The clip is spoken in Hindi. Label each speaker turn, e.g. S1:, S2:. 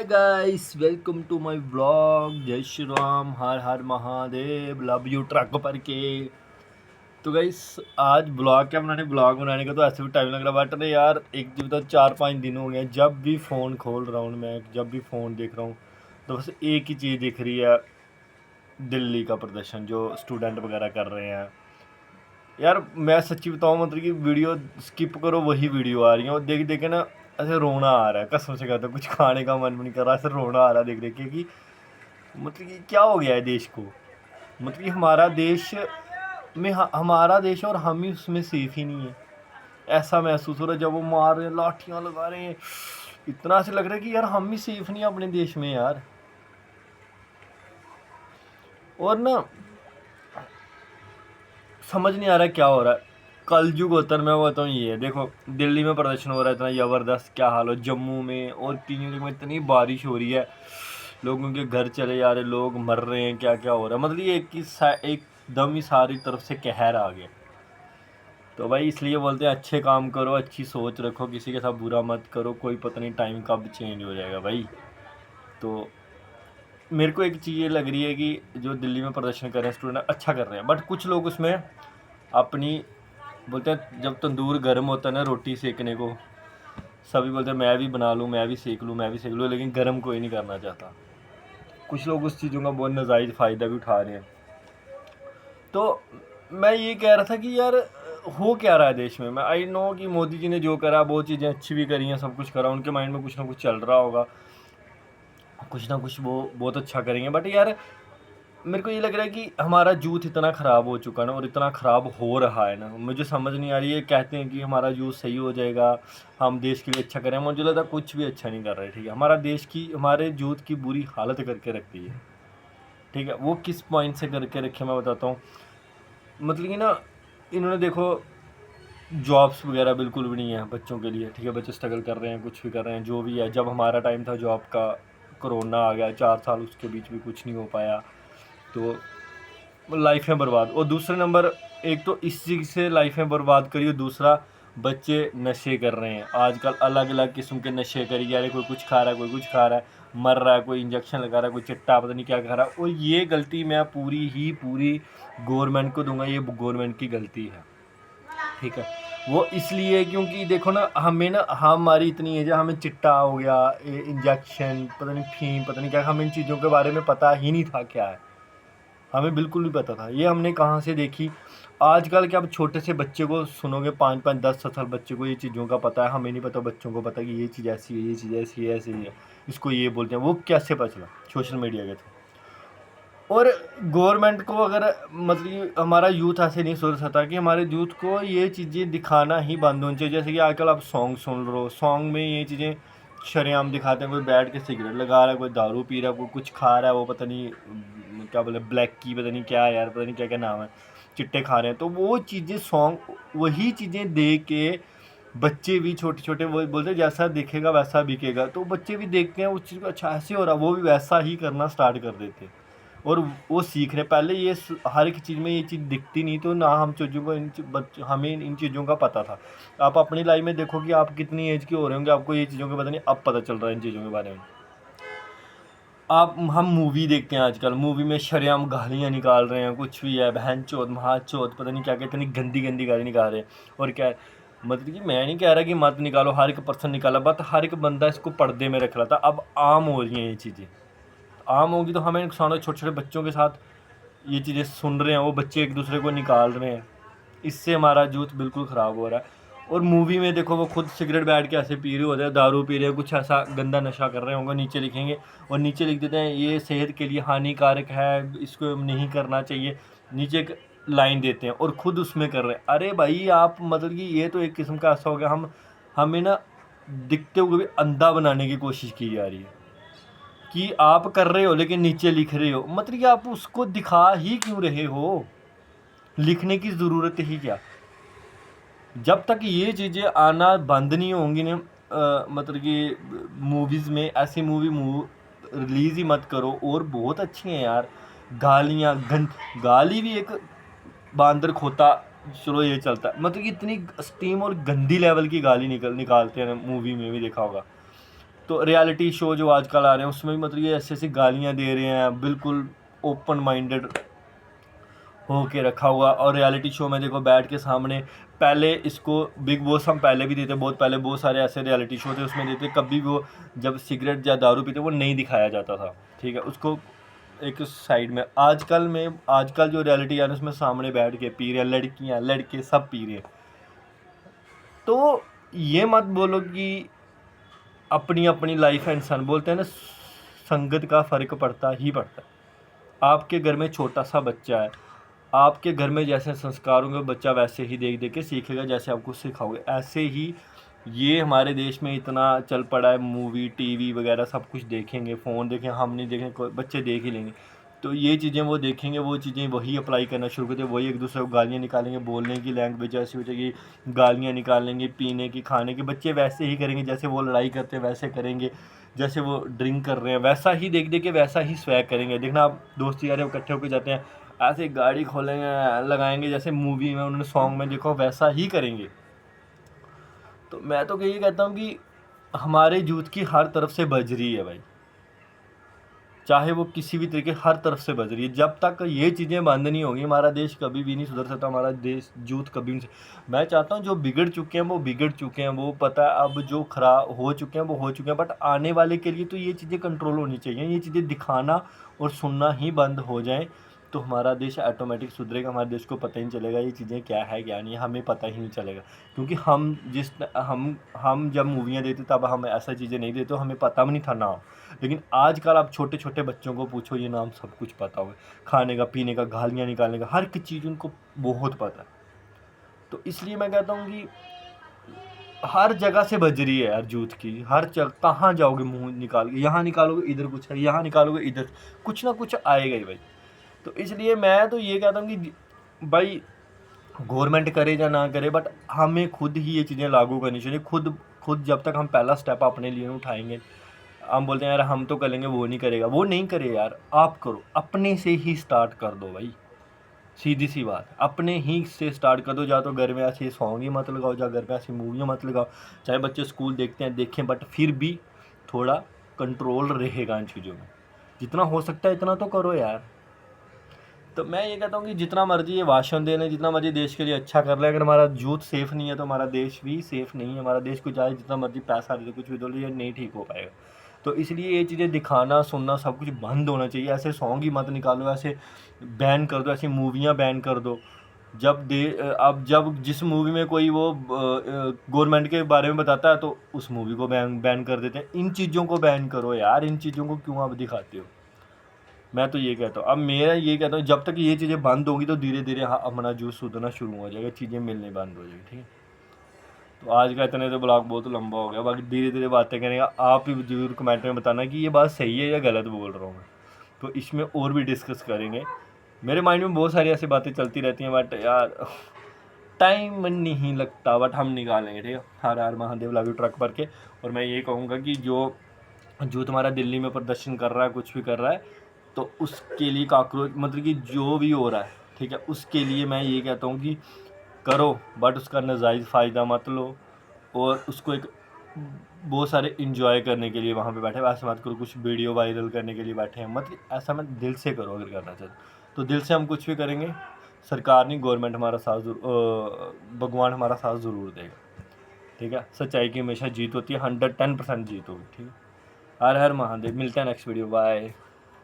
S1: Hi guys, welcome to my vlog. जय श्री राम, हर हर महादेव, लव यू ट्रक पर के। तो गाइस आज ब्लॉग क्या बनाने, ब्लॉग बनाने का तो ऐसे भी टाइम लग रहा, बट नहीं यार, एक जो तो 4-5 दिन हो गए जब भी फ़ोन खोल रहा हूँ मैं, जब भी फ़ोन देख रहा हूँ तो बस एक ही चीज़ दिख रही है, दिल्ली का प्रदर्शन जो स्टूडेंट वगैरह कर रहे हैं। यार मैं सच्ची बताऊँ, मतलब कि वीडियो स्किप करो वही वीडियो आ रही है, और देख देख के ना ऐसे रोना आ रहा है। कसम से कहता हूँ, कुछ खाने का मन भी नहीं कर रहा, ऐसे रोना आ रहा है देख देख के कि मतलब कि क्या हो गया है देश को। मतलब कि हमारा देश में हमारा देश है और हम ही उसमें सेफ ही नहीं है। ऐसा महसूस हो रहा है जब वो मार रहे हैं, लाठियां लगा रहे हैं, इतना ऐसे लग रहा है कि यार हम ही सेफ नहीं है अपने देश में यार। और ना समझ नहीं आ रहा क्या हो रहा है। कल युग होता है, मैं बताऊँ ये है। देखो दिल्ली में प्रदर्शन हो रहा है इतना ज़बरदस्त, क्या हाल हो। जम्मू में और कई जगह में इतनी बारिश हो रही है, लोगों के घर चले जा रहे, लोग मर रहे हैं, क्या क्या हो रहा है। मतलब ये एकदम ही सारी तरफ से कहर आ गया। तो भाई इसलिए बोलते हैं अच्छे काम करो, अच्छी सोच रखो, किसी के साथ बुरा मत करो, कोई पता नहीं टाइम कब चेंज हो जाएगा भाई। तो मेरे को एक चीज़ ये लग रही है कि जो दिल्ली में प्रदर्शन कर रहे हैं स्टूडेंट, अच्छा कर रहे हैं, बट कुछ लोग उसमें अपनी बोलते हैं, जब तंदूर गर्म होता है ना रोटी सेकने को, सभी बोलते हैं मैं भी बना लूँ, मैं भी सेक लूँ, मैं भी सेक लूँ, लेकिन गर्म कोई नहीं करना चाहता। कुछ लोग उस चीज़ों का बहुत नाजायज़ फ़ायदा भी उठा रहे हैं। तो मैं ये कह रहा था कि यार हो क्या रहा है देश में। मैं आई नो कि मोदी जी ने जो करा, बहुत चीज़ें अच्छी भी करी हैं, सब कुछ करा, उनके माइंड में कुछ ना कुछ चल रहा होगा, कुछ ना कुछ वो बहुत अच्छा करेंगे। बट यार मेरे को ये लग रहा है कि हमारा यूथ इतना ख़राब हो चुका है ना, और इतना ख़राब हो रहा है ना, मुझे समझ नहीं आ रही है। कहते हैं कि हमारा यूथ सही हो जाएगा, हम देश के लिए अच्छा करें, मुझे लगता है कुछ भी अच्छा नहीं कर रहे। ठीक है, हमारा देश की, हमारे यूथ की बुरी हालत करके रखती है। ठीक है, वो किस पॉइंट से करके रखे मैं बताता हूँ। मतलब कि ना इन्होंने देखो, जॉब्स वगैरह बिल्कुल भी नहीं है बच्चों के लिए। ठीक है, बच्चे स्ट्रगल कर रहे हैं, कुछ भी कर रहे हैं, जो भी है। जब हमारा टाइम था जॉब का, कोरोना आ गया, 4 साल उसके बीच भी कुछ नहीं हो पाया, तो लाइफें बर्बाद। और दूसरे नंबर, एक तो इस चीज़ से लाइफें बर्बाद करी, और दूसरा बच्चे नशे कर रहे हैं आजकल, अलग अलग किस्म के नशे करी जा रहे हैं। कोई कुछ खा रहा है, कोई कुछ खा रहा है, मर रहा है, कोई इंजेक्शन लगा रहा है, कोई चिट्टा पता नहीं क्या खा रहा है। और ये गलती मैं पूरी गवर्नमेंट को दूंगा, ये गवर्नमेंट की गलती है। ठीक है, वो इसलिए क्योंकि देखो ना, हमें ना, हमारी इतनी एज है, हमें चिट्टा हो गया, इंजेक्शन, पता नहीं फीम, पता नहीं क्या, हमें इन चीज़ों के बारे में पता ही नहीं था क्या है। हमें बिल्कुल नहीं पता था, ये हमने कहाँ से देखी। आजकल के अब छोटे से बच्चे को सुनोगे, 5-5 10 साल बच्चे को ये चीज़ों का पता है, हमें नहीं पता। बच्चों को पता है कि ये चीज़ ऐसी है, ये चीज़ ऐसी है, ऐसी है, इसको ये बोलते हैं। वो कैसे पता चला? सोशल मीडिया के थ्रू। और गवर्नमेंट को अगर, मतलब हमारा यूथ ऐसे नहीं सोच सकता कि हमारे यूथ को ये चीज़ें दिखाना ही बंद होनी चाहिए। जैसे कि आजकल आप सॉन्ग सुन रहे हो, सॉन्ग में ये चीज़ें शरेआम दिखाते हैं। कोई बैठ के सिगरेट लगा रहा है, कोई दारू पी रहा है, कोई कुछ खा रहा है, वो पता नहीं क्या बोले, ब्लैक की पता नहीं क्या है यार, पता नहीं क्या क्या नाम है, चिट्टे खा रहे हैं। तो वो चीज़ें सॉन्ग, वही चीज़ें देख के बच्चे भी छोटे छोटे वो बोलते हैं जैसा दिखेगा वैसा बिकेगा। तो बच्चे भी देखते हैं उस चीज़ को, अच्छा ऐसे हो रहा, वो भी वैसा ही करना स्टार्ट कर देते हैं। और वो सीख रहे। पहले ये हर एक चीज़ में ये चीज़ दिखती नहीं, तो ना हम चीज़ों को हमें इन चीज़ों का पता था। आप अपनी लाइफ में देखो कि आप कितनी एज के हो रहे होंगे, आपको ये चीज़ों का पता नहीं, अब पता चल रहा है इन चीज़ों के बारे में। आप हम मूवी देखते हैं आजकल, मूवी में शरेआम गालियाँ निकाल रहे हैं, कुछ भी है, बहन चोद, महा चोद, पता नहीं क्या क्या, इतनी गंदी गंदी गाली निकाल रहे हैं। और क्या है, मतलब कि मैं नहीं कह रहा कि मत निकालो, हर एक पर्सन निकाला, बट हर एक बंदा इसको पर्दे में रख रहा था। अब आम हो रही हैं ये चीज़ें, आम होगी तो हमें नुकसान हो। छोटे छोटे बच्चों के साथ ये चीज़ें सुन रहे हैं, वो बच्चे एक दूसरे को निकाल रहे हैं, इससे हमारा यूथ बिल्कुल ख़राब हो रहा है। और मूवी में देखो, वो खुद सिगरेट बैठ के ऐसे पी रहे होते हैं, दारू पी रहे हैं, कुछ ऐसा गंदा नशा कर रहे होंगे, नीचे लिखेंगे, और नीचे लिख देते हैं ये सेहत के लिए हानिकारक है, इसको नहीं करना चाहिए, नीचे एक लाइन देते हैं, और ख़ुद उसमें कर रहे हैं। अरे भाई आप, मतलब कि ये तो एक किस्म का ऐसा हो गया, हमें ना दिखते हुए भी अंधा बनाने की कोशिश की जा रही है कि आप कर रहे हो लेकिन नीचे लिख रहे हो। मतलब कि आप उसको दिखा ही क्यों रहे हो, लिखने की ज़रूरत ही क्या। जब तक ये चीज़ें आना बंद नहीं होंगी ना, मतलब कि मूवीज़ में ऐसी मूवी रिलीज़ ही मत करो। और बहुत अच्छी हैं यार, गालियाँ गाली भी एक बांदर खोता, चलो ये चलता है। मतलब कि इतनी स्टीम और गंदी लेवल की गाली निकालते हैं मूवी में भी, देखा होगा। तो रियलिटी शो जो आजकल आ रहे हैं उसमें भी मतलब ये ऐसी ऐसी गालियाँ दे रहे हैं, बिल्कुल ओपन माइंडेड हो के रखा हुआ। और रियलिटी शो में देखो बैठ के सामने, पहले इसको बिग बॉस हम पहले भी देते, बहुत पहले बहुत सारे ऐसे रियलिटी शो थे उसमें देते, कभी वो जब सिगरेट या दारू पीते वो नहीं दिखाया जाता था, ठीक है, उसको एक साइड में। आजकल जो रियलिटी है उसमें सामने बैठ के पी रहे हैं, लड़कियां लड़के सब पी रहे हैं। तो ये मत बोलो कि अपनी अपनी लाइफ है, इंसान बोलते हैं ना, संगत का फ़र्क पड़ता ही पड़ता है। आपके घर में छोटा सा बच्चा है, आपके घर में जैसे संस्कार होंगे बच्चा वैसे ही देख देख के सीखेगा, जैसे आपको सिखाओगे ऐसे ही। ये हमारे देश में इतना चल पड़ा है, मूवी टीवी वगैरह सब कुछ देखेंगे, फ़ोन देखें, हम नहीं देखें, बच्चे देख ही लेंगे। तो ये चीज़ें वो देखेंगे, वो चीज़ें वही अप्लाई करना शुरू करते, वही एक दूसरे को गालियाँ निकालेंगे, बोलने की लैंग्वेज ऐसी हो जाएगी, गालियाँ निकालेंगे, पीने की खाने की, बच्चे वैसे ही करेंगे, जैसे वो लड़ाई करते हैं वैसे करेंगे, जैसे वो ड्रिंक कर रहे हैं वैसा ही देख देख के वैसा ही स्वैग करेंगे। देखना आप दोस्त यार इकट्ठे होकर जाते हैं, ऐसे गाड़ी खोलेंगे लगाएंगे, जैसे मूवी में उन्होंने सॉन्ग में देखो वैसा ही करेंगे। तो मैं तो यही कहता हूँ कि हमारे यूथ की हर तरफ से बज रही है भाई, चाहे वो किसी भी तरीके, हर तरफ से बज रही है। जब तक ये चीज़ें बंद नहीं होंगी हमारा देश कभी भी नहीं सुधर सकता, हमारा देश यूथ कभी नहीं। मैं चाहता हूँ जो बिगड़ चुके हैं वो बिगड़ चुके हैं, वो पता है, अब जो खराब हो चुके हैं वो हो चुके हैं, बट आने वाले के लिए तो ये चीज़ें कंट्रोल होनी चाहिए। ये चीज़ें दिखाना और सुनना ही बंद हो जाए तो हमारा देश ऑटोमेटिक सुधरेगा। हमारे देश को पता ही नहीं चलेगा ये चीज़ें क्या है क्या नहीं है, हमें पता ही नहीं चलेगा। क्योंकि हम जब मूवियाँ देते तब हम ऐसा चीज़ें नहीं देते, हमें पता भी नहीं था नाम। लेकिन आजकल आप छोटे छोटे बच्चों को पूछो, ये नाम सब कुछ पता होगा, खाने का, पीने का, गालियाँ निकालने का, हर एक चीज़ उनको बहुत पता है। तो इसलिए मैं कहता हूँ कि हर जगह से बज रही है यार यूथ की, हर जगह। कहाँ जाओगे मुंह निकाल के, यहाँ निकालोगे इधर कुछ है, यहाँ निकालोगे इधर कुछ ना कुछ आएगा ही भाई। तो इसलिए मैं तो ये कहता हूँ कि भाई गवर्नमेंट करे या ना करे, बट हमें खुद ही ये चीज़ें लागू करनी चाहिए। खुद खुद जब तक हम पहला स्टेप अपने लिए उठाएंगे, हम बोलते हैं यार हम तो कर लेंगे, वो नहीं करेगा, वो नहीं करे यार, आप करो, अपने से ही स्टार्ट कर दो भाई। सीधी सी बात, अपने ही से स्टार्ट कर दो। जा तो घर में ऐसे सॉन्ग ही मत लगाओ, जा घर में ऐसी मूवियाँ मत लगाओ। चाहे बच्चे स्कूल देखते हैं देखें, बट फिर भी थोड़ा कंट्रोल रहेगा इन चीज़ों में। जितना हो सकता है इतना तो करो यार। तो मैं ये कहता हूँ कि जितना मर्जी ये भाषण दे लें, जितना मर्जी देश के लिए अच्छा कर लें, अगर हमारा यूथ सेफ़ नहीं है तो हमारा देश भी सेफ़ नहीं है। हमारा देश को चाहे जितना मर्जी पैसा दे दो, कुछ भी दो, ये नहीं ठीक हो पाएगा। तो इसलिए ये चीज़ें दिखाना सुनना सब कुछ बंद होना चाहिए। ऐसे सॉन्ग ही मत निकालो, ऐसे बैन कर दो, ऐसी मूवियाँ बैन कर दो। अब जब जिस मूवी में कोई वो गवर्नमेंट के बारे में बताता है तो उस मूवी को बैन कर देते हैं। इन चीज़ों को बैन करो यार, इन चीज़ों को क्यों आप दिखाते हो। मैं तो ये कहता हूँ, अब मेरा ये कहता हूँ, जब तक ये चीज़ें बंद होंगी तो धीरे धीरे अपना जूस सुधरना शुरू हो जाएगा, चीज़ें मिलनी बंद हो जाएगी, ठीक है। तो आज का इतने तो ब्लॉग बहुत लंबा हो गया, बाकी धीरे धीरे बातें करेंगे। आप ही जरूर कमेंट में बताना कि ये बात सही है या गलत बोल रहा हूँ मैं, तो इसमें और भी डिस्कस करेंगे। मेरे माइंड में बहुत सारी ऐसी बातें चलती रहती हैं, बट यार टाइम नहीं लगता, बट हम निकालेंगे, ठीक है। हर हर महादेव लव यू ट्रक भर के। और मैं ये कहूँगा कि जो तुम्हारा दिल्ली में प्रदर्शन कर रहा है, कुछ भी कर रहा है, तो उसके लिए कॉकरोच मतलब कि जो भी हो रहा है, ठीक है, उसके लिए मैं ये कहता हूँ कि करो, बट उसका नाजायज़ फ़ायदा मत लो। और उसको एक बहुत सारे इंजॉय करने के लिए वहाँ पे बैठे, ऐसा मत करो कुछ वीडियो वायरल करने के लिए बैठे हैं, मतलब ऐसा मत, दिल से करो। अगर करना चाहते तो दिल से हम कुछ भी करेंगे, सरकार नहीं, गवर्नमेंट हमारा साथ भगवान हमारा साथ ज़रूर देगा, ठीक है। सच्चाई की हमेशा जीत होती है, 110% जीत होगी, ठीक है। हर हर महादेव। मिलते हैं नेक्स्ट वीडियो, बाय।